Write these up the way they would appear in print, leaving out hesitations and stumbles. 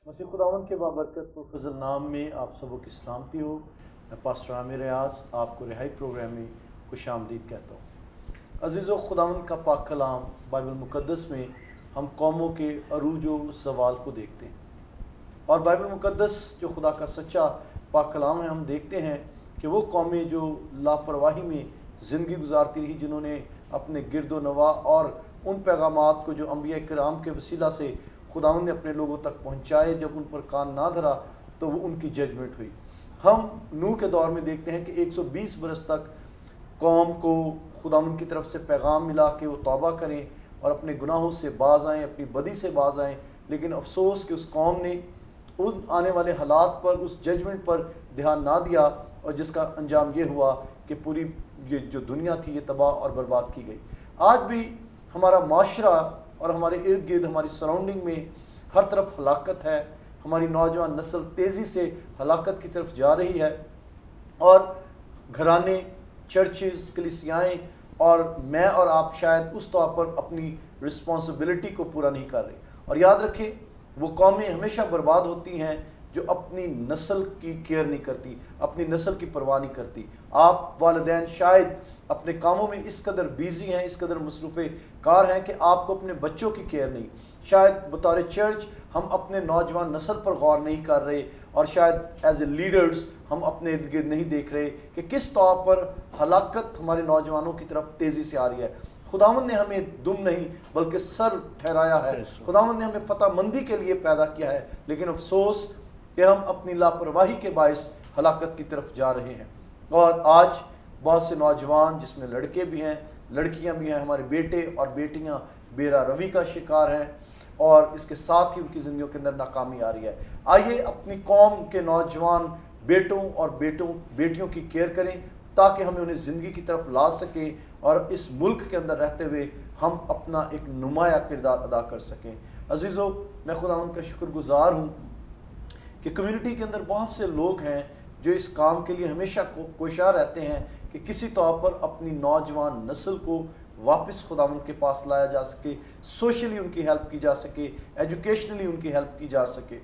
مسیح خداوند کے بابرکت و فضل نام میں آپ سبوں کی سلامتی ہو۔ میں پاسٹر عامر ریاض آپ کو رہائی پروگرام میں خوش آمدید کہتا ہوں۔ عزیزو، خداوند کا پاک کلام بائبل مقدس میں ہم قوموں کے عروج و زوال کو دیکھتے ہیں، اور بائبل مقدس جو خدا کا سچا پاک کلام ہے، ہم دیکھتے ہیں کہ وہ قومیں جو لاپرواہی میں زندگی گزارتی رہی، جنہوں نے اپنے گرد و نواح اور ان پیغامات کو جو انبیاء کرام کے وسیلہ سے خداوند نے اپنے لوگوں تک پہنچائے، جب ان پر کان نہ دھرا تو وہ ان کی ججمنٹ ہوئی۔ ہم نوح کے دور میں دیکھتے ہیں کہ 120 برس تک قوم کو خداوند کی طرف سے پیغام ملا کہ وہ توبہ کریں اور اپنے گناہوں سے باز آئیں، اپنی بدی سے باز آئیں، لیکن افسوس کہ اس قوم نے ان آنے والے حالات پر، اس ججمنٹ پر دھیان نہ دیا، اور جس کا انجام یہ ہوا کہ پوری یہ جو دنیا تھی یہ تباہ اور برباد کی گئی۔ آج بھی ہمارا معاشرہ اور ہمارے ارد گرد، ہماری سراؤنڈنگ میں ہر طرف ہلاکت ہے۔ ہماری نوجوان نسل تیزی سے ہلاکت کی طرف جا رہی ہے، اور گھرانے، چرچز، کلیسیائیں اور میں اور آپ شاید اس طور پر اپنی رسپانسبلٹی کو پورا نہیں کر رہے۔ اور یاد رکھیں، وہ قومیں ہمیشہ برباد ہوتی ہیں جو اپنی نسل کی کیئر نہیں کرتی، اپنی نسل کی پرواہ نہیں کرتی۔ آپ والدین شاید اپنے کاموں میں اس قدر بیزی ہیں، اس قدر مصروف کار ہیں کہ آپ کو اپنے بچوں کی کیئر نہیں۔ شاید بطور چرچ ہم اپنے نوجوان نسل پر غور نہیں کر رہے، اور شاید ایز اے لیڈرز ہم اپنے ارد گرد نہیں دیکھ رہے کہ کس طور پر ہلاکت ہمارے نوجوانوں کی طرف تیزی سے آ رہی ہے۔ خداوند نے ہمیں دم نہیں بلکہ سر ٹھہرایا ہے، خداوند نے ہمیں فتح مندی کے لیے پیدا کیا ہے، لیکن افسوس کہ ہم اپنی لاپرواہی کے باعث ہلاکت کی طرف جا رہے ہیں۔ اور آج بہت سے نوجوان، جس میں لڑکے بھی ہیں، لڑکیاں بھی ہیں، ہمارے بیٹے اور بیٹیاں بیرا روی کا شکار ہیں، اور اس کے ساتھ ہی ان کی زندگیوں کے اندر ناکامی آ رہی ہے۔ آئیے اپنی قوم کے نوجوان بیٹوں اور بیٹیوں کی کیئر کریں، تاکہ ہمیں انہیں زندگی کی طرف لا سکیں، اور اس ملک کے اندر رہتے ہوئے ہم اپنا ایک نمایاں کردار ادا کر سکیں۔ عزیزو، میں خداوند کا شکر گزار ہوں کہ کمیونٹی کے اندر بہت سے لوگ ہیں جو اس کام کے لیے ہمیشہ کوشاں رہتے ہیں کہ کسی طور پر اپنی نوجوان نسل کو واپس خداوند کے پاس لایا جا سکے، سوشلی ان کی ہیلپ کی جا سکے، ایجوکیشنلی ان کی ہیلپ کی جا سکے۔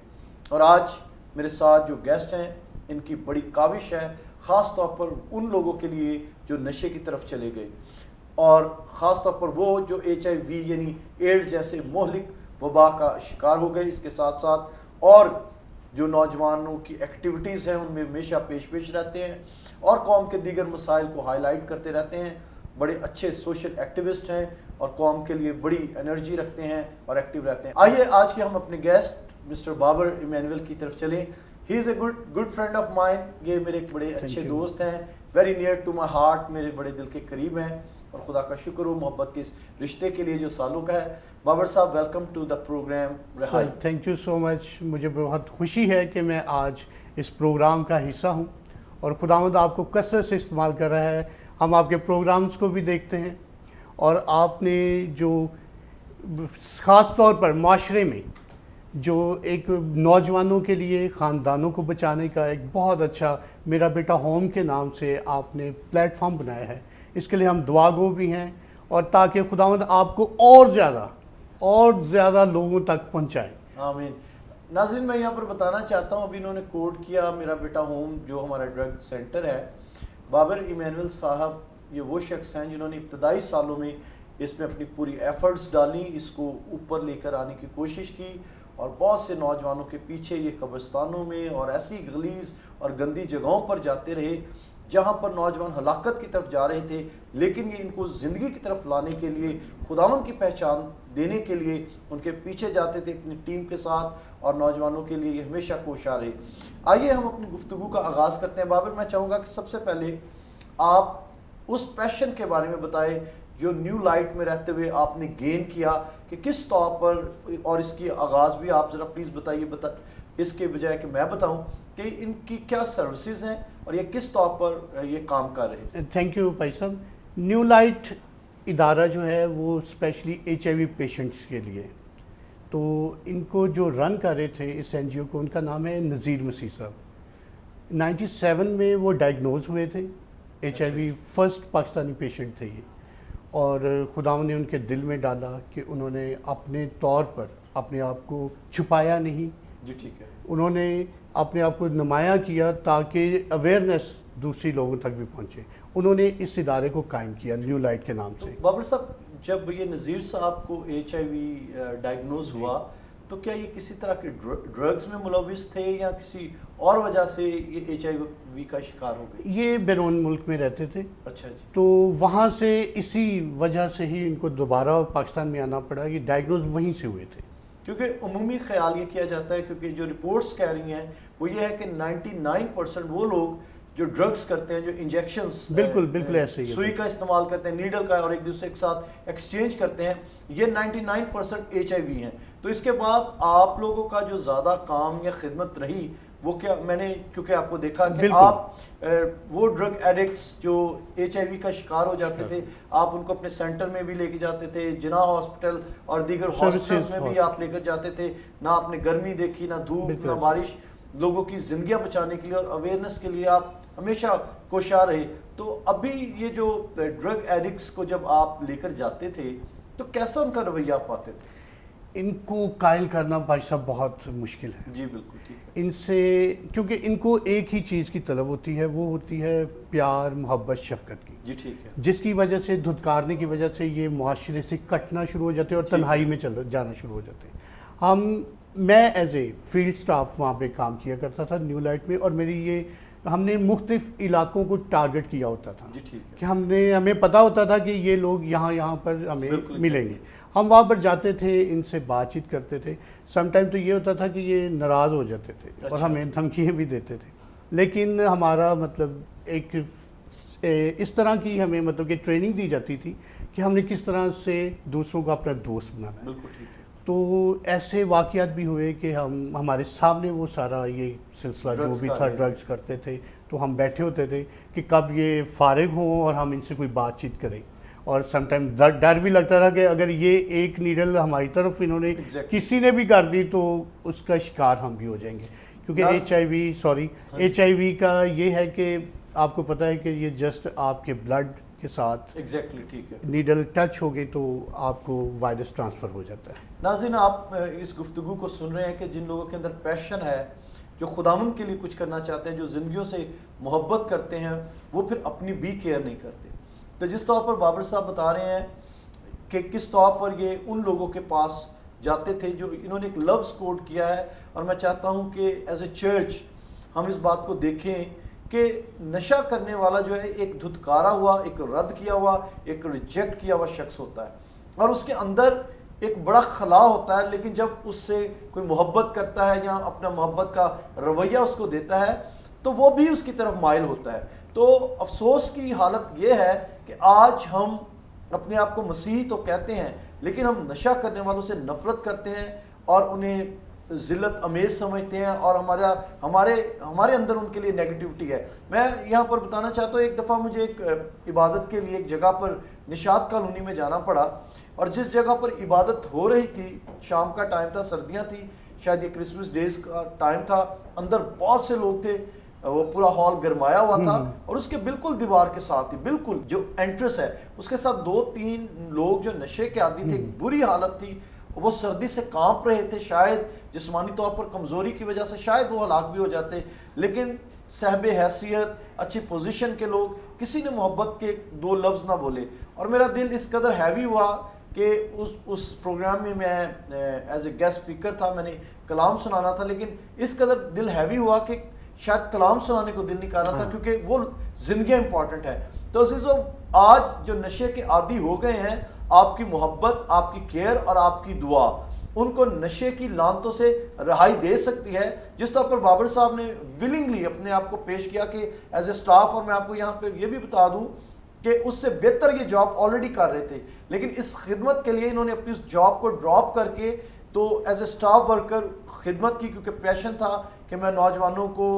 اور آج میرے ساتھ جو گیسٹ ہیں، ان کی بڑی کاوش ہے، خاص طور پر ان لوگوں کے لیے جو نشے کی طرف چلے گئے، اور خاص طور پر وہ جو HIV یعنی ایڈز جیسے مہلک وبا کا شکار ہو گئے۔ اس کے ساتھ ساتھ اور جو نوجوانوں کی ایکٹیویٹیز ہیں ان میں ہمیشہ پیش رہتے ہیں، اور قوم کے دیگر مسائل کو ہائی لائٹ کرتے رہتے ہیں۔ بڑے اچھے سوشل ایکٹیوسٹ ہیں، اور قوم کے لیے بڑی انرجی رکھتے ہیں اور ایکٹیو رہتے ہیں۔ آئیے آج کے ہم اپنے گیسٹ مسٹر بابر ایمینول کی طرف چلیں۔ He is a good friend of mine. یہ میرے ایک بڑے اچھے دوست ہیں، very near to my heart, میرے بڑے دل کے قریب ہیں، اور خدا کا شکر ہو محبت کے اس رشتے کے لیے جو سالوں کا ہے۔ بابر صاحب، ویلکم ٹو دا پروگرام رہائی۔ تھینک یو سو مچ۔ مجھے بہت خوشی ہے کہ میں آج اس پروگرام کا حصہ ہوں، اور خداوند آپ کو کثرت سے استعمال کر رہا ہے۔ ہم آپ کے پروگرامز کو بھی دیکھتے ہیں، اور آپ نے جو خاص طور پر معاشرے میں جو ایک نوجوانوں کے لیے خاندانوں کو بچانے کا ایک بہت اچھا میرا بیٹا ہوم کے نام سے آپ نے پلیٹ فارم بنایا ہے، اس کے لیے ہم دعا گو بھی ہیں، اور تاکہ خداوند آپ کو اور زیادہ لوگوں تک پہنچائے۔ آمین۔ ناظرین، میں یہاں پر بتانا چاہتا ہوں، ابھی انہوں نے کوٹ کیا میرا بیٹا ہوم جو ہمارا ڈرگ سینٹر ہے۔ بابر ایمینول صاحب یہ وہ شخص ہیں جنہوں نے ابتدائی سالوں میں اس میں اپنی پوری ایفرٹس ڈالیں، اس کو اوپر لے کر آنے کی کوشش کی، اور بہت سے نوجوانوں کے پیچھے یہ قبرستانوں میں اور ایسی غلیظ اور گندی جگہوں پر جاتے رہے جہاں پر نوجوان ہلاکت کی طرف جا رہے تھے، لیکن یہ ان کو زندگی کی طرف لانے کے لیے، خداوند کی پہچان دینے کے لیے ان کے پیچھے جاتے تھے اپنی ٹیم کے ساتھ، اور نوجوانوں کے لیے یہ ہمیشہ کوشاں رہے۔ آئیے ہم اپنی گفتگو کا آغاز کرتے ہیں۔ بابر، میں چاہوں گا کہ سب سے پہلے آپ اس پیشن کے بارے میں بتائیں جو نیو لائٹ میں رہتے ہوئے آپ نے گین کیا، کہ کس طور پر، اور اس کی آغاز بھی آپ ذرا پلیز بتائیے، اس کے بجائے کہ میں بتاؤں کہ ان کی کیا سروسز ہیں اور یہ کس طور پر یہ کام کر رہے ہیں۔ تھینک یو بھائی صاحب۔ نیو لائٹ ادارہ جو ہے وہ اسپیشلی HIV پیشنٹس کے لیے، تو ان کو جو رن کر رہے تھے اس NGO کو، ان کا نام ہے نذیر مسیح صاحب۔ 97 میں وہ ڈائگنوز ہوئے تھے، HIV فرسٹ پاکستانی پیشنٹ تھے یہ، اور خداوند نے ان کے دل میں ڈالا کہ انہوں نے اپنے طور پر اپنے آپ کو چھپایا نہیں، جی ٹھیک ہے. انہوں نے اپنے آپ کو نمایاں کیا تاکہ اویئرنیس دوسری لوگوں تک بھی پہنچے. انہوں نے اس ادارے کو قائم کیا نیو لائٹ کے نام سے. بابر صاحب جب یہ نذیر صاحب کو HIV ڈائگنوز ہوا تو کیا یہ کسی طرح کے ڈرگز میں ملوث تھے یا کسی اور وجہ سے یہ HIV کا شکار ہو گئے؟ یہ بیرون ملک میں رہتے تھے. اچھا جی. تو وہاں سے اسی وجہ سے ہی ان کو دوبارہ پاکستان میں آنا پڑا. یہ ڈائگنوز وہیں سے ہوئے تھے. کیونکہ عمومی خیال یہ کیا جاتا ہے، کیونکہ جو رپورٹس کہہ رہی ہیں وہ یہ ہے کہ 99% وہ لوگ جو ڈرگز کرتے ہیں، جو انجیکشنز بالکل ایسے ہی سوئی کا استعمال کرتے ہیں، نیڈل کا، اور ایک دوسرے کے ساتھ ایکسچینج کرتے ہیں، یہ 99% HIV ہیں. تو اس کے بعد آپ لوگوں کا جو زیادہ کام یا خدمت رہی وہ کیا؟ میں نے کیونکہ آپ کو دیکھا کہ آپ وہ ڈرگ ایڈکٹس جو HIV کا شکار ہو جاتے تھے، آپ ان کو اپنے سینٹر میں بھی لے کے جاتے تھے، جناح ہاسپٹل اور دیگر ہاسپٹلز میں بھی آپ لے کر جاتے تھے. نہ آپ نے گرمی دیکھی، نہ دھوپ، نہ بارش. لوگوں کی زندگیاں بچانے کے لیے اور اویئرنیس کے لیے آپ ہمیشہ کوشاں رہے. تو ابھی یہ جو ڈرگ ایڈکٹس کو جب آپ لے کر جاتے تھے تو کیسا ان کا رویہ آپ پاتے تھے؟ ان کو قائل کرنا بھائی صاحب بہت مشکل ہے. جی بالکل ٹھیک ہے. ان سے کیونکہ ان کو ایک ہی چیز کی طلب ہوتی ہے، وہ ہوتی ہے پیار، محبت، شفقت کی. جی ٹھیک ہے. جس کی وجہ سے دھتکارنے کی وجہ سے یہ معاشرے سے کٹنا شروع ہو جاتے ہیں اور تنہائی میں جانا شروع ہو جاتے ہیں. میں ایز اے فیلڈ سٹاف وہاں پہ کام کیا کرتا تھا نیو لائٹ میں، اور ہم نے مختلف علاقوں کو ٹارگٹ کیا ہوتا تھا کہ ہمیں پتہ ہوتا تھا کہ یہ لوگ یہاں پر ہمیں ملیں گے. ہم وہاں پر جاتے تھے، ان سے بات چیت کرتے تھے. سم ٹائم تو یہ ہوتا تھا کہ یہ ناراض ہو جاتے تھے اور ہمیں دھمکیاں بھی دیتے تھے. لیکن ہمارا مطلب ایک اس طرح کی ہمیں مطلب کہ ٹریننگ دی جاتی تھی کہ ہم نے کس طرح سے دوسروں کو اپنا دوست بنانا ہے. تو ایسے واقعات بھی ہوئے کہ ہمارے سامنے وہ سارا یہ سلسلہ جو بھی تھا ڈرگز کرتے تھے، تو ہم بیٹھے ہوتے تھے کہ کب یہ فارغ ہوں اور ہم ان سے کوئی بات چیت کریں. اور سم ٹائم ڈر بھی لگتا تھا کہ اگر یہ ایک نیڈل ہماری طرف انہوں نے کسی نے بھی کر دی تو اس کا شکار ہم بھی ہو جائیں گے. کیونکہ HIV کا یہ ہے کہ آپ کو پتہ ہے کہ یہ جسٹ آپ کے بلڈ کے ساتھ نیڈل ٹچ ہو گئی تو آپ کو وائرس ٹرانسفر ہو جاتا ہے. ناظرین، آپ اس گفتگو کو سن رہے ہیں کہ جن لوگوں کے اندر پیشن ہے، جو خداوند کے لیے کچھ کرنا چاہتے ہیں، جو زندگیوں سے محبت کرتے ہیں، وہ پھر اپنی بھی کیئر نہیں کرتے. تو جس طور پر بابر صاحب بتا رہے ہیں کہ کس طور پر یہ ان لوگوں کے پاس جاتے تھے جو انہوں نے ایک لفظ کوڈ کیا ہے. اور میں چاہتا ہوں کہ ایز اے چرچ ہم اس بات کو دیکھیں کہ نشہ کرنے والا جو ہے ایک دھتکارا ہوا، ایک رد کیا ہوا، ایک ریجیکٹ کیا ہوا شخص ہوتا ہے، اور اس کے اندر ایک بڑا خلا ہوتا ہے. لیکن جب اس سے کوئی محبت کرتا ہے یا اپنا محبت کا رویہ اس کو دیتا ہے تو وہ بھی اس کی طرف مائل ہوتا ہے. تو افسوس کی حالت یہ ہے کہ آج ہم اپنے آپ کو مسیحی تو کہتے ہیں، لیکن ہم نشہ کرنے والوں سے نفرت کرتے ہیں اور انہیں ذلت امیز سمجھتے ہیں، اور ہمارے اندر ان کے لیے نیگیٹیوٹی ہے. میں یہاں پر بتانا چاہتا ہوں، ایک دفعہ مجھے ایک عبادت کے لیے ایک جگہ پر نشاط کالونی میں جانا پڑا، اور جس جگہ پر عبادت ہو رہی تھی، شام کا ٹائم تھا، سردیاں تھیں، شاید یہ کرسمس ڈیز کا ٹائم تھا، اندر بہت سے لوگ تھے، وہ پورا ہال گرمایا ہوا تھا، اور اس کے بالکل دیوار کے ساتھ ہی بالکل جو انٹرس ہے اس کے ساتھ 2-3 لوگ جو نشے کے عادی تھے، بری حالت تھی، وہ سردی سے کانپ رہے تھے، شاید جسمانی طور پر کمزوری کی وجہ سے شاید وہ ہلاک بھی ہو جاتے. لیکن صاحب حیثیت، اچھی پوزیشن کے لوگ، کسی نے محبت کے 2 لفظ نہ بولے. اور میرا دل اس قدر ہیوی ہوا کہ اس پروگرام میں ایز اے گیسٹ اسپیکر تھا، میں نے کلام سنانا تھا، لیکن اس قدر دل ہیوی ہوا کہ شاید کلام سنانے کو دل نہیں کر رہا تھا، کیونکہ وہ زندگیاں امپورٹنٹ ہے. تو عزیزو، آج جو نشے کے عادی ہو گئے ہیں، آپ کی محبت، آپ کی کیئر اور آپ کی دعا ان کو نشے کی لعنتوں سے رہائی دے سکتی ہے. جس طور پر بابر صاحب نے ولنگلی اپنے آپ کو پیش کیا کہ ایز اے سٹاف، اور میں آپ کو یہاں پہ یہ بھی بتا دوں کہ اس سے بہتر یہ جاب آلریڈی کر رہے تھے، لیکن اس خدمت کے لیے انہوں نے اپنی اس جاب کو ڈراپ کر کے تو ایز اے سٹاف ورکر خدمت کی، کیونکہ پیشن تھا کہ میں نوجوانوں کو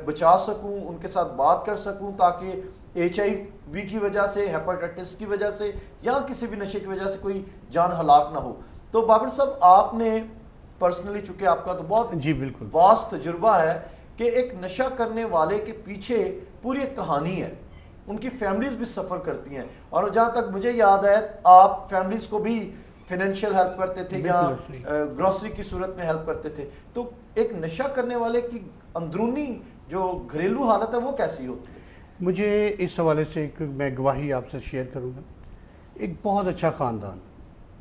بچا سکوں، ان کے ساتھ بات کر سکوں، تاکہ HIV کی وجہ سے، ہیپاٹائٹس کی وجہ سے یا کسی بھی نشے کی وجہ سے کوئی جان ہلاک نہ ہو. تو بابر صاحب، آپ نے پرسنلی، چونکہ آپ کا تو بہت بالکل واست تجربہ ہے کہ ایک نشہ کرنے والے کے پیچھے پوری ایک کہانی ہے، ان کی فیملیز بھی سفر کرتی ہیں، اور جہاں تک مجھے یاد ہے آپ فیملیز کو بھی فائنینشیل ہیلپ کرتے تھے یا گروسری کی صورت میں ہیلپ کرتے تھے. تو ایک نشہ کرنے والے کی اندرونی جو گھریلو حالت ہے وہ کیسی ہوتی ہے؟ مجھے اس حوالے سے ایک میں گواہی آپ سے شیئر کروں گا. ایک بہت اچھا خاندان،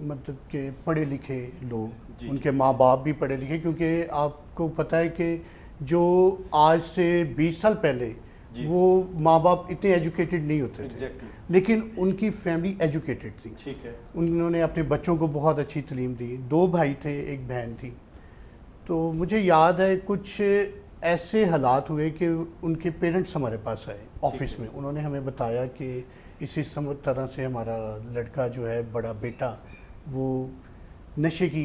مطلب کہ پڑھے لکھے لوگ، ان کے ماں باپ بھی پڑھے لکھے، کیونکہ آپ کو پتہ ہے کہ جو آج سے 20 سال پہلے وہ ماں باپ اتنے ایجوکیٹڈ نہیں ہوتے تھے، لیکن ان کی فیملی ایجوکیٹڈ تھی. ٹھیک ہے. انہوں نے اپنے بچوں کو بہت اچھی تعلیم دی. 2 بھائی تھے، 1 بہن تھی. تو مجھے یاد ہے کچھ ایسے حالات ہوئے کہ ان کے پیرنٹس ہمارے پاس آئے آفس میں. انہوں نے ہمیں بتایا کہ اسی طرح سے ہمارا لڑکا جو ہے، بڑا بیٹا، وہ نشے کی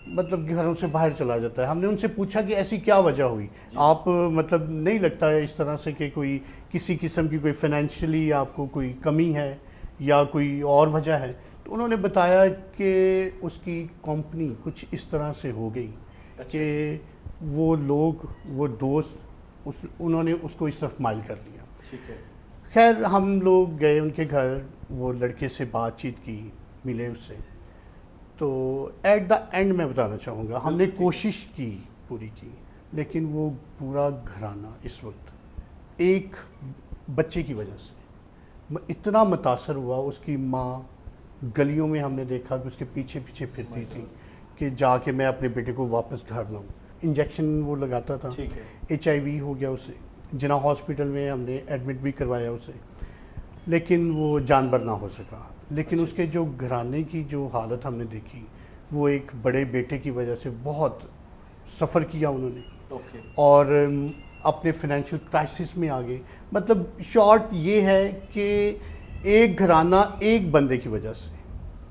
مطلب گھروں سے باہر چلا جاتا ہے. ہم نے ان سے پوچھا کہ ایسی کیا وجہ ہوئی، آپ مطلب نہیں لگتا ہے اس طرح سے کہ کوئی کسی قسم کی کوئی فائنینشلی آپ کو کوئی کمی ہے یا کوئی اور وجہ ہے؟ تو انہوں نے بتایا کہ اس کی کمپنی کچھ اس طرح سے ہو گئی کہ وہ لوگ، وہ دوست انہوں نے اس کو اس طرف مائل کر لیا. ٹھیک ہے. خیر ہم لوگ گئے ان کے گھر، وہ لڑکے سے بات چیت کی، ملے اس سے. تو ایٹ دا اینڈ میں بتانا چاہوں گا، ہم نے کوشش کی، پوری کی، لیکن وہ پورا گھرانہ اس وقت ایک بچے کی وجہ سے اتنا متاثر ہوا. اس کی ماں گلیوں میں ہم نے دیکھا کہ اس کے پیچھے پیچھے پھرتی تھی کہ جا کے میں اپنے بیٹے کو واپس گھر لاؤں. انجیکشن وہ لگاتا تھا، HIV ہو گیا اسے. جناح ہاسپٹل میں ہم نے ایڈمٹ بھی کروایا اسے، لیکن وہ جانبر نہ ہو سکا. لیکن اس کے جو گھرانے کی جو حالت ہم نے دیکھی، وہ ایک بڑے بیٹے کی وجہ سے بہت سفر کیا انہوں نے، اور اپنے فائنینشیل کرائسس میں آ گئے. مطلب شارٹ یہ ہے کہ ایک گھرانہ ایک بندے کی وجہ سے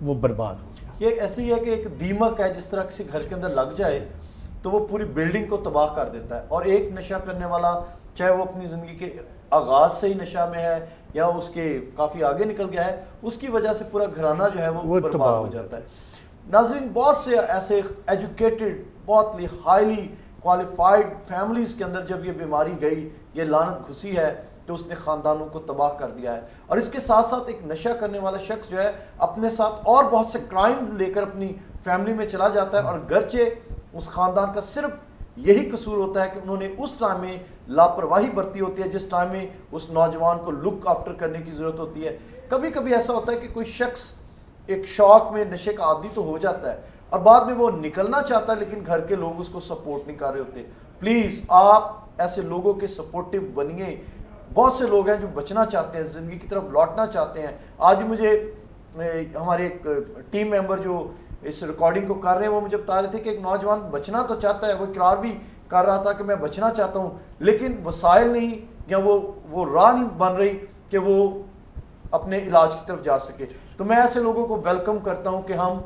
وہ برباد ہو گیا. یہ ایسے ہی ہے کہ ایک دیمک ہے، جس طرح کسی گھر کے اندر لگ جائے تو وہ پوری بلڈنگ کو تباہ کر دیتا ہے. اور ایک نشہ کرنے والا، چاہے وہ اپنی زندگی کے آغاز سے ہی نشہ میں ہے یا اس کے کافی آگے نکل گیا ہے، اس کی وجہ سے پورا گھرانہ جو ہے وہ برباد ہو جاتا ہے. ناظرین، بہت سے ایسے ایجوکیٹڈ، بہت ہائیلی کوالیفائڈ فیملیز کے اندر جب یہ بیماری گئی، یہ لعنت گھسی ہے، تو اس نے خاندانوں کو تباہ کر دیا ہے. اور اس کے ساتھ ساتھ ایک نشہ کرنے والا شخص جو ہے اپنے ساتھ اور بہت سے کرائم لے کر اپنی فیملی میں چلا جاتا ہے. اور گرچہ اس خاندان کا صرف یہی قصور ہوتا ہے کہ انہوں نے اس ٹائم میں لاپرواہی برتی ہوتی ہے جس ٹائم میں اس نوجوان کو لک آفٹر کرنے کی ضرورت ہوتی ہے. کبھی کبھی ایسا ہوتا ہے کہ کوئی شخص ایک شوق میں نشے کا عادی تو ہو جاتا ہے اور بعد میں وہ نکلنا چاہتا ہے، لیکن گھر کے لوگ اس کو سپورٹ نہیں کر رہے ہوتے. پلیز آپ ایسے لوگوں کے سپورٹیو بنیے. بہت سے لوگ ہیں جو بچنا چاہتے ہیں، زندگی کی طرف لوٹنا چاہتے ہیں. آج مجھے ہمارے ایک ٹیم ممبر جو اس ریکارڈنگ کو کر رہے ہیں، وہ مجھے بتا رہے تھے کہ ایک نوجوان بچنا تو چاہتا ہے، وہ اقرار بھی کر رہا تھا کہ میں بچنا چاہتا ہوں، لیکن وسائل نہیں یا وہ راہ نہیں بن رہی کہ وہ اپنے علاج کی طرف جا سکے. تو میں ایسے لوگوں کو ویلکم کرتا ہوں کہ ہم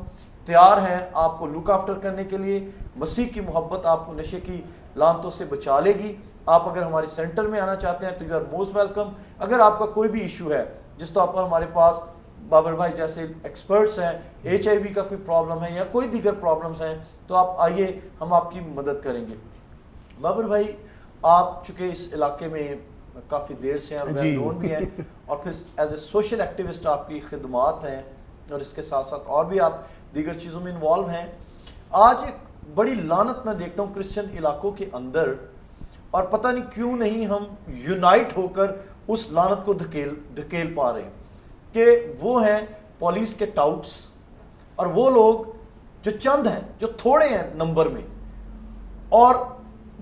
تیار ہیں آپ کو لک آفٹر کرنے کے لیے. مسیح کی محبت آپ کو نشے کی لعنتوں سے بچا لے گی. آپ اگر ہمارے سینٹر میں آنا چاہتے ہیں تو یو آر موسٹ ویلکم. اگر آپ کا کوئی بھی ایشو ہے جس طور پر ہمارے پاس بابر بھائی جیسے ایکسپرٹس ہیں، HIV کا کوئی پرابلم ہے یا کوئی دیگر پرابلمس ہیں، تو آپ آئیے، ہم آپ کی مدد کریں گے. بابر بھائی، آپ چونکہ اس علاقے میں کافی دیر سے ہیں، ویل نون بھی ہیں، اور پھر ایز اے سوشل ایکٹیوسٹ آپ کی خدمات ہیں، اور اس کے ساتھ ساتھ اور بھی آپ دیگر چیزوں میں انوالو ہیں. آج ایک بڑی لعنت میں دیکھتا ہوں کرسچن علاقوں کے اندر، اور پتہ نہیں کیوں نہیں ہم یونائٹ ہو کر اس لعنت کو دھکیل پا رہے ہیں، کہ وہ ہیں پولیس کے ٹاؤٹس، اور وہ لوگ جو چند ہیں، جو تھوڑے ہیں نمبر میں، اور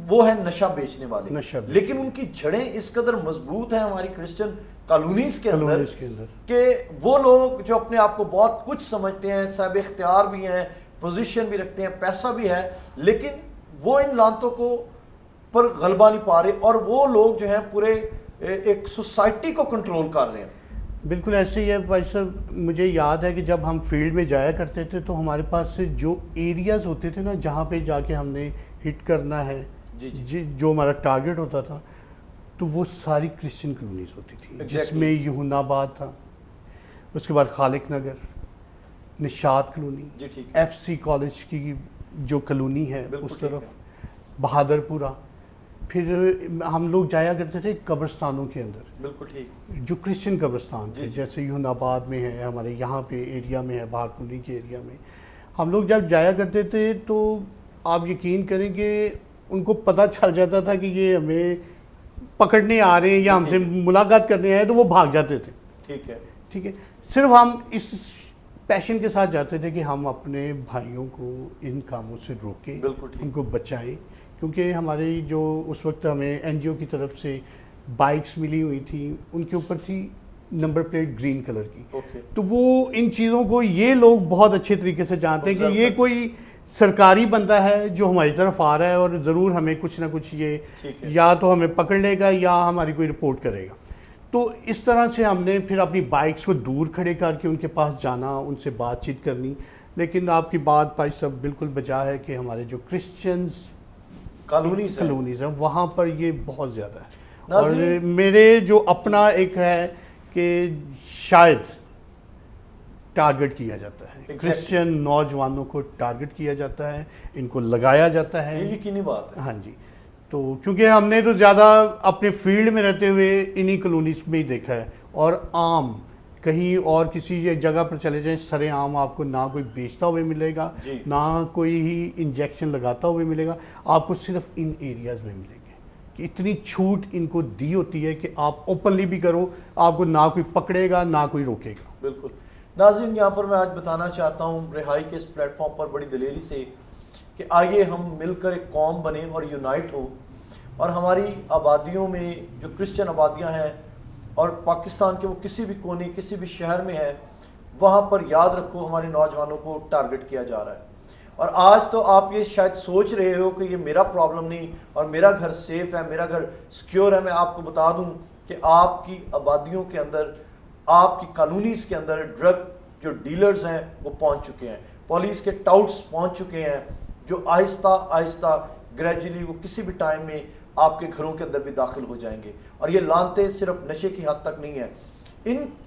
وہ ہیں نشہ بیچنے والے. لیکن ان کی جڑیں اس قدر مضبوط ہیں ہماری کرسچن کالونیز کے اندر کہ وہ لوگ جو اپنے آپ کو بہت کچھ سمجھتے ہیں، صاحب اختیار بھی ہیں، پوزیشن بھی رکھتے ہیں، پیسہ بھی ہے، لیکن وہ ان لعنتوں کو پر غلبہ نہیں پا رہے، اور وہ لوگ جو ہیں پورے ایک سوسائٹی کو کنٹرول کر رہے ہیں. بالکل ایسے ہی ہے بھائی صاحب. مجھے یاد ہے کہ جب ہم فیلڈ میں جایا کرتے تھے تو ہمارے پاس سے جو ایریاز ہوتے تھے نا جہاں پہ جا کے ہم نے ہٹ کرنا ہے، جو ہمارا ٹارگٹ ہوتا تھا، تو وہ ساری کرسچن کالونیز ہوتی تھی، جس میں یوحنا آباد تھا، اس کے بعد خالق نگر، نشاط کالونی، FC کالج کی جو کالونی ہے اس طرف، بہادر پورہ، پھر ہم لوگ جایا کرتے تھے قبرستانوں کے اندر، بالکل ٹھیک، جو کرسچن قبرستان تھے، جی۔ جیسے یون آباد میں ہے، ہمارے یہاں پہ ایریا میں ہے، بہارپوری کے ایریا میں ہم لوگ جب جایا کرتے تھے تو آپ یقین کریں کہ ان کو پتہ چل جاتا تھا کہ یہ ہمیں پکڑنے آ رہے ہیں یا ہم سے ملاقات کرنے آئے، تو وہ بھاگ جاتے تھے. ٹھیک ہے، ٹھیک ہے، صرف ہم اس پیشن کے ساتھ جاتے تھے کہ ہم اپنے بھائیوں کو ان کاموں سے روکیں، بالکل ٹھیک، ان کو بچائیں، کیونکہ ہماری جو اس وقت ہمیں این جی او کی طرف سے بائکس ملی ہوئی تھیں، ان کے اوپر تھی نمبر پلیٹ گرین کلر کی. اوکے، تو وہ ان چیزوں کو یہ لوگ بہت اچھے طریقے سے جانتے ہیں کہ یہ کوئی سرکاری بندہ ہے جو ہماری طرف آ رہا ہے اور ضرور ہمیں کچھ نہ کچھ یہ ٹھیک ہے، یا تو ہمیں پکڑ لے گا یا ہماری کوئی رپورٹ کرے گا. تو اس طرح سے ہم نے پھر اپنی بائکس کو دور کھڑے کر کے ان کے پاس جانا، ان سے بات چیت کرنی. لیکن آپ کی بات پائی صاحب بالکل بجا ہے کہ ہمارے جو کرسچنز کالونیز ہیں وہاں پر یہ بہت زیادہ ہے. اور میرے جو اپنا ایک ہے کہ شاید ٹارگٹ کیا جاتا ہے، کرسچن نوجوانوں کو ٹارگٹ کیا جاتا ہے، ان کو لگایا جاتا ہے. یہ یقینی بات ہے. ہاں جی، تو کیونکہ ہم نے تو زیادہ اپنے فیلڈ میں رہتے ہوئے انہی کالونیز میں ہی دیکھا ہے. اور عام کہیں اور کسی جگہ پر چلے جائیں، سرے عام آپ کو نہ کوئی بیچتا ہوئے ملے گا، نہ کوئی ہی انجیکشن لگاتا ہوئے ملے گا، آپ کو صرف ان ایریاز میں ملیں گے. کہ اتنی چھوٹ ان کو دی ہوتی ہے کہ آپ اوپنلی بھی کرو، آپ کو نہ کوئی پکڑے گا نہ کوئی روکے گا. بالکل. ناظرین، یہاں پر میں آج بتانا چاہتا ہوں رہائی کے اس پلیٹ فارم پر بڑی دلیری سے کہ آئیے ہم مل کر ایک قوم بنیں اور یونائٹ ہوں، اور ہماری آبادیوں میں جو کرسچن آبادیاں ہیں اور پاکستان کے وہ کسی بھی کونے کسی بھی شہر میں ہے، وہاں پر یاد رکھو ہمارے نوجوانوں کو ٹارگٹ کیا جا رہا ہے. اور آج تو آپ یہ شاید سوچ رہے ہو کہ یہ میرا پرابلم نہیں اور میرا گھر سیف ہے، میرا گھر سیکیور ہے. میں آپ کو بتا دوں کہ آپ کی آبادیوں کے اندر، آپ کی کالونیز کے اندر ڈرگ جو ڈیلرز ہیں وہ پہنچ چکے ہیں، پولیس کے ٹاؤٹس پہنچ چکے ہیں، جو آہستہ آہستہ گریجولی وہ کسی بھی ٹائم میں آپ کے گھروں کے اندر بھی داخل ہو جائیں گے. اور یہ لانتے صرف نشے کی حد تک نہیں ہیں،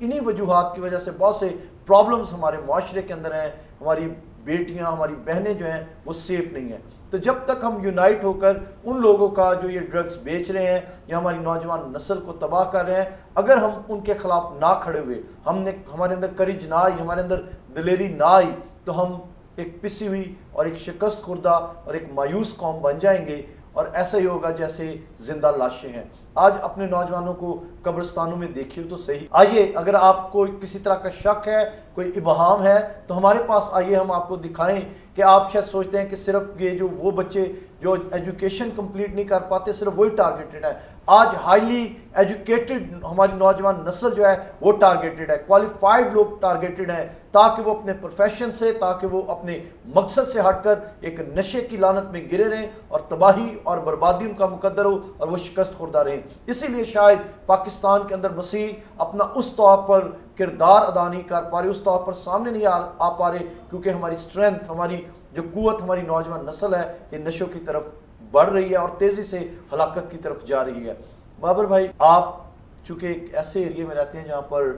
انہی وجوہات کی وجہ سے بہت سے پرابلمز ہمارے معاشرے کے اندر ہیں. ہماری بیٹیاں، ہماری بہنیں جو ہیں وہ سیف نہیں ہیں. تو جب تک ہم یونائٹ ہو کر ان لوگوں کا جو یہ ڈرگز بیچ رہے ہیں یا ہماری نوجوان نسل کو تباہ کر رہے ہیں، اگر ہم ان کے خلاف نہ کھڑے ہوئے، ہمارے اندر کریج نہ آئی، ہمارے اندر دلیری نہ آئی، تو ہم ایک پسی ہوئی اور ایک شکست خوردہ اور ایک مایوس قوم بن جائیں گے. اور ایسا ہی ہوگا جیسے زندہ لاشیں ہیں. آج اپنے نوجوانوں کو قبرستانوں میں دیکھیے تو صحیح. آئیے، اگر آپ کو کسی طرح کا شک ہے، کوئی ابہام ہے، تو ہمارے پاس آئیے، ہم آپ کو دکھائیں کہ آپ شاید سوچتے ہیں کہ صرف یہ جو وہ بچے جو ایجوکیشن کمپلیٹ نہیں کر پاتے صرف وہی ٹارگیٹڈ ہے. آج ہائیلی ایجوکیٹڈ ہماری نوجوان نسل جو ہے وہ ٹارگیٹڈ ہے، کوالیفائڈ لوگ ٹارگیٹڈ ہیں، تاکہ وہ اپنے پروفیشن سے، تاکہ وہ اپنے مقصد سے ہٹ کر ایک نشے کی لعنت میں گرے رہیں اور تباہی اور بربادی ان کا مقدر ہو اور وہ شکست خوردہ رہیں. اسی لیے شاید پاکستان کے اندر مسیح اپنا اس طور پر کردار ادا نہیں کر پا رہے، اس طور پر سامنے نہیں آ پا رہے، کیونکہ ہماری اسٹرینتھ، ہماری جو قوت ہماری نوجوان نسل ہے یہ نشوں کی طرف بڑھ رہی ہے اور تیزی سے ہلاکت کی طرف جا رہی ہے. بابر بھائی، آپ چونکہ ایک ایسے ایریے میں رہتے ہیں جہاں پر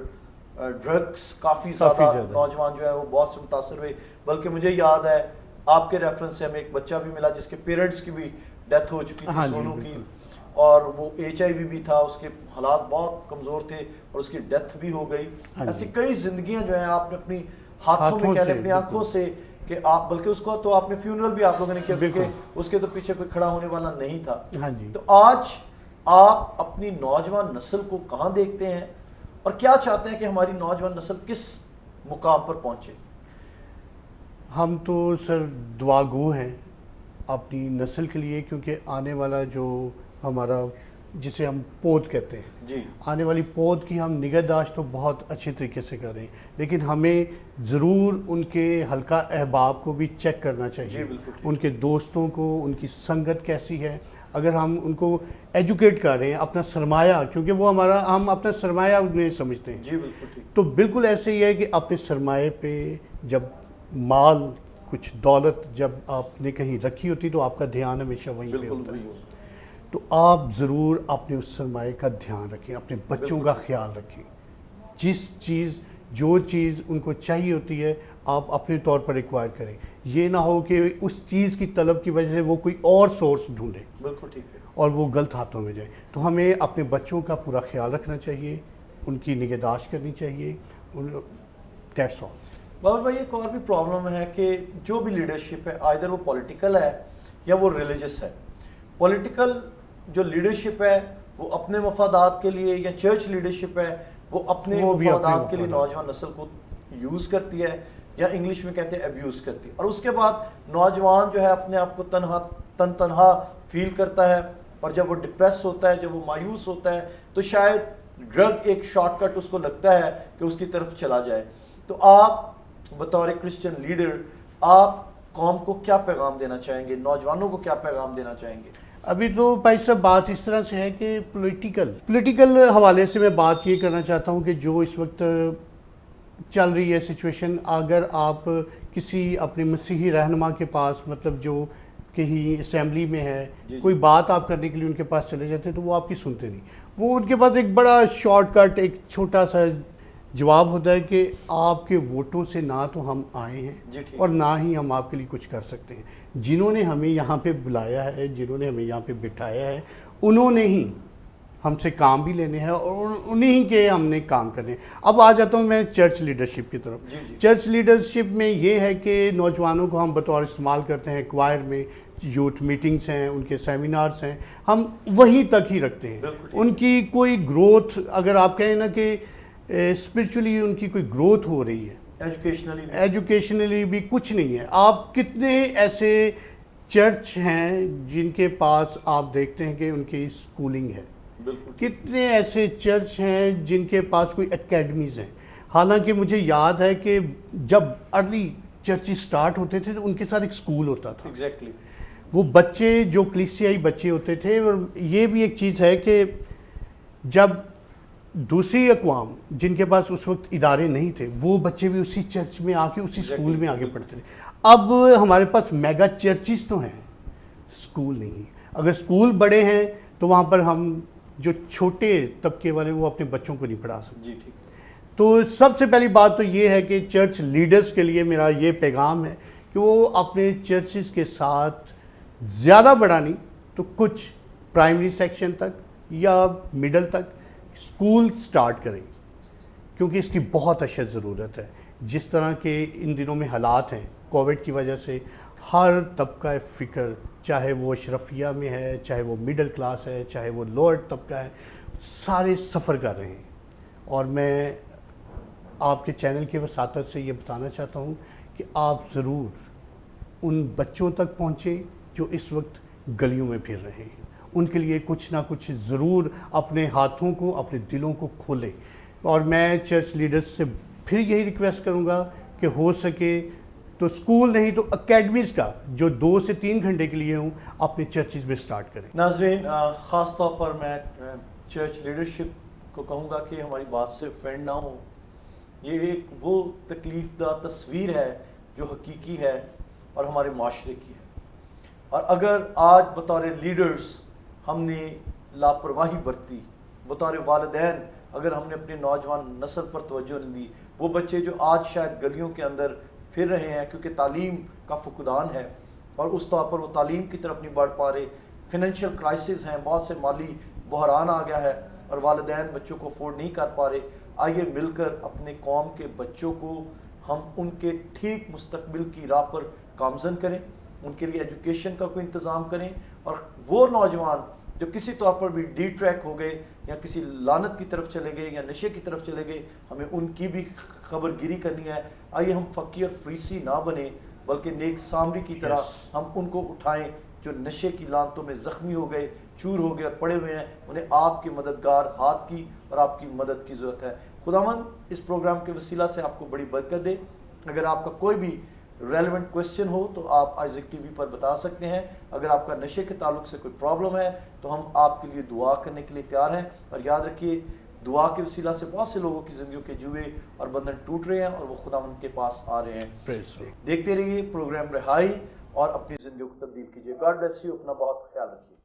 ڈرگس کافی زیادہ نوجوان جو ہے وہ بہت سے متاثر ہوئے، بلکہ مجھے یاد ہے آپ کے ریفرنس سے ہمیں ایک بچہ بھی ملا جس کے پیرنٹس کی بھی ڈیتھ ہو چکی تھی، سونو کی، اور وہ HIV بھی تھا، اس کے حالات بہت کمزور تھے اور اس کی ڈیتھ بھی ہو گئی. ایسی کئی زندگیاں جو ہیں آپ نے اپنی ہاتھوں میں کہنے اپنی آنکھوں سے کہ آپ، بلکہ اس کو تو آپ نے فیونرل بھی آپ لوگوں نے کیا، کیونکہ اس کے تو پیچھے کوئی کھڑا ہونے والا نہیں تھا. تو آج آپ اپنی نوجوان نسل کو کہاں دیکھتے ہیں اور کیا چاہتے ہیں کہ ہماری نوجوان نسل کس مقام پر پہنچے؟ ہم تو سر دعا گو ہیں اپنی نسل کے لیے، کیونکہ آنے والا جو ہمارا جسے ہم پود کہتے ہیں، جی، آنے والی پود کی ہم نگہداشت تو بہت اچھے طریقے سے کریں، لیکن ہمیں ضرور ان کے حلقہ احباب کو بھی چیک کرنا چاہیے، ان کے دوستوں کو، ان کی سنگت کیسی ہے. اگر ہم ان کو ایجوکیٹ کر رہے ہیں، اپنا سرمایہ، کیونکہ وہ ہم اپنا سرمایہ انہیں سمجھتے ہیں، جی بالکل ٹھیک. تو بالکل ایسے ہی ہے کہ اپنے سرمایہ پہ جب مال، کچھ دولت جب آپ نے کہیں رکھی ہوتی تو آپ کا دھیان ہمیشہ وہیں پہ ہوتا ہے. تو آپ ضرور اپنے اس سرمایہ کا دھیان رکھیں، اپنے بچوں کا خیال رکھیں. جو چیز ان کو چاہیے ہوتی ہے آپ اپنے طور پر ایکوائر کریں. یہ نہ ہو کہ اس چیز کی طلب کی وجہ سے وہ کوئی اور سورس ڈھونڈیں. بالکل ٹھیک ہے. اور وہ غلط ہاتھوں میں جائے. تو ہمیں اپنے بچوں کا پورا خیال رکھنا چاہیے, ان کی نگہداشت کرنی چاہیے. That's all. بابر بھائی ایک اور بھی پرابلم ہے کہ جو بھی لیڈرشپ ہے آئیدر وہ پولیٹیکل ہے یا وہ ریلیجس ہے. پولیٹیکل جو لیڈرشپ ہے وہ اپنے مفادات کے لیے, یا چرچ لیڈرشپ ہے وہ اپنے مفادات کے لیے نوجوان نسل کو یوز کرتی ہے, یا انگلش میں کہتے ہیں ایبیوز کرتی ہے. اور اس کے بعد نوجوان جو ہے اپنے آپ کو تنہا فیل کرتا ہے, اور جب وہ ڈپریس ہوتا ہے, جب وہ مایوس ہوتا ہے, تو شاید ڈرگ ایک شارٹ کٹ اس کو لگتا ہے کہ اس کی طرف چلا جائے. تو آپ بطور کرسچن لیڈر آپ قوم کو کیا پیغام دینا چاہیں گے, نوجوانوں کو کیا پیغام دینا چاہیں گے؟ ابھی تو بھائی صاحب بات اس طرح سے ہے کہ پولیٹیکل حوالے سے میں بات یہ کرنا چاہتا ہوں کہ جو اس وقت چل رہی ہے سچویشن, اگر آپ کسی اپنے مسیحی رہنما کے پاس, مطلب جو کہیں اسمبلی میں ہے, کوئی بات آپ کرنے کے لیے ان کے پاس چلے جاتے ہیں تو وہ آپ کی سنتے نہیں. وہ ان کے پاس ایک بڑا شارٹ کٹ, ایک چھوٹا سا جواب ہوتا ہے کہ آپ کے ووٹوں سے نہ تو ہم آئے ہیں اور نہ ہی ہم آپ کے لیے کچھ کر سکتے ہیں. جنہوں نے ہمیں یہاں پہ بلایا ہے, جنہوں نے ہمیں یہاں پہ بٹھایا ہے, انہوں نے ہی ہم سے کام بھی لینے ہیں اور انہیں ہی کے ہم نے کام کرنے ہیں. اب آ جاتا ہوں میں چرچ لیڈرشپ کی طرف. چرچ لیڈرشپ میں یہ ہے کہ نوجوانوں کو ہم بطور استعمال کرتے ہیں کوائر میں, یوتھ میٹنگز ہیں, ان کے سیمینارز ہیں, ہم وہیں تک ہی رکھتے ہیں. ان کی کوئی گروتھ, اگر آپ کہیں نا کہ اسپرچولی ان کی کوئی گروتھ ہو رہی ہے, ایجوکیشنلی بھی کچھ نہیں ہے. آپ کتنے ایسے چرچ ہیں جن کے پاس آپ دیکھتے ہیں کہ ان کی اسکولنگ ہے, کتنے ایسے چرچ ہیں جن کے پاس کوئی اکیڈمیز ہیں. حالانکہ مجھے یاد ہے کہ جب ارلی چرچز سٹارٹ ہوتے تھے تو ان کے ساتھ ایک اسکول ہوتا تھا. وہ بچے جو کلیسیائی بچے ہوتے تھے, اور یہ بھی ایک چیز ہے کہ جب دوسری اقوام جن کے پاس اس وقت ادارے نہیں تھے, وہ بچے بھی اسی چرچ میں آ کے اسی اسکول میں آگے پڑھتے تھے. اب ہمارے پاس میگا چرچز تو ہیں, اسکول نہیں. اگر اسکول بڑے ہیں تو وہاں پر ہم جو چھوٹے طبقے والے وہ اپنے بچوں کو نہیں پڑھا سکتے. تو سب سے پہلی بات تو یہ ہے کہ چرچ لیڈرز کے لیے میرا یہ پیغام ہے کہ وہ اپنے چرچز کے ساتھ زیادہ بڑا نہیں تو کچھ پرائمری سیکشن تک یا مڈل تک اسکول سٹارٹ کریں, کیونکہ اس کی بہت اشد ضرورت ہے. جس طرح کے ان دنوں میں حالات ہیں کووڈ کی وجہ سے, ہر طبقہ فکر, چاہے وہ اشرفیہ میں ہے, چاہے وہ مڈل کلاس ہے, چاہے وہ لوور طبقہ ہے, سارے سفر کر رہے ہیں. اور میں آپ کے چینل کی وساطت سے یہ بتانا چاہتا ہوں کہ آپ ضرور ان بچوں تک پہنچیں جو اس وقت گلیوں میں پھر رہے ہیں. ان کے لیے کچھ نہ کچھ ضرور اپنے ہاتھوں کو, اپنے دلوں کو کھولیں. اور میں چرچ لیڈرز سے پھر یہی ریکویسٹ کروں گا کہ ہو سکے تو اسکول نہیں تو اکیڈمیز کا جو 2 سے 3 گھنٹے کے لیے ہوں اپنے چرچز میں سٹارٹ کریں. ناظرین, خاص طور پر میں چرچ لیڈرشپ کو کہوں گا کہ ہماری بات سے فرینڈ نہ ہو. یہ ایک وہ تکلیف دہ تصویر ہے جو حقیقی ہے اور ہمارے معاشرے کی ہے. اور اگر آج بطور لیڈرز ہم نے لاپرواہی برتی, بطور والدین اگر ہم نے اپنے نوجوان نسل پر توجہ نہیں دی, وہ بچے جو آج شاید گلیوں کے اندر پھر رہے ہیں کیونکہ تعلیم کا فقدان ہے اور اس طور پر وہ تعلیم کی طرف نہیں بڑھ پا رہے, فنینشیل کرائسس ہیں, بہت سے مالی بحران آ گیا ہے اور والدین بچوں کو افورڈ نہیں کر پا رہے. آئیے مل کر اپنے قوم کے بچوں کو ہم ان کے ٹھیک مستقبل کی راہ پر گامزن کریں, ان کے لیے ایجوکیشن کا کوئی انتظام کریں. اور وہ نوجوان جو کسی طور پر بھی ڈی ٹریک ہو گئے یا کسی لعنت کی طرف چلے گئے یا نشے کی طرف چلے گئے, ہمیں ان کی بھی خبر گیری کرنی ہے. آئیے ہم فقیر فریسی نہ بنیں بلکہ نیک سامری کی طرح ہم ان کو اٹھائیں جو نشے کی لعنتوں میں زخمی ہو گئے, چور ہو گئے اور پڑے ہوئے ہیں. انہیں آپ کے مددگار ہاتھ کی اور آپ کی مدد کی ضرورت ہے. خداوند اس پروگرام کے وسیلہ سے آپ کو بڑی برکت دے. اگر آپ کا کوئی بھی ریلیونٹ کویسچن ہو تو آپ آئزک ٹی وی پر بتا سکتے ہیں. اگر آپ کا نشے کے تعلق سے کوئی پرابلم ہے تو ہم آپ کے لیے دعا کرنے کے لیے تیار ہیں. اور یاد رکھیے دعا کے وسیلہ سے بہت سے لوگوں کی زندگیوں کے جوئے اور بندھن ٹوٹ رہے ہیں اور وہ خداوند کے پاس آ رہے ہیں. دیکھتے رہیے پروگرام رہائی اور اپنی زندگیوں کو تبدیل کیجیے. God bless you. اپنا بہت خیال رکھیے.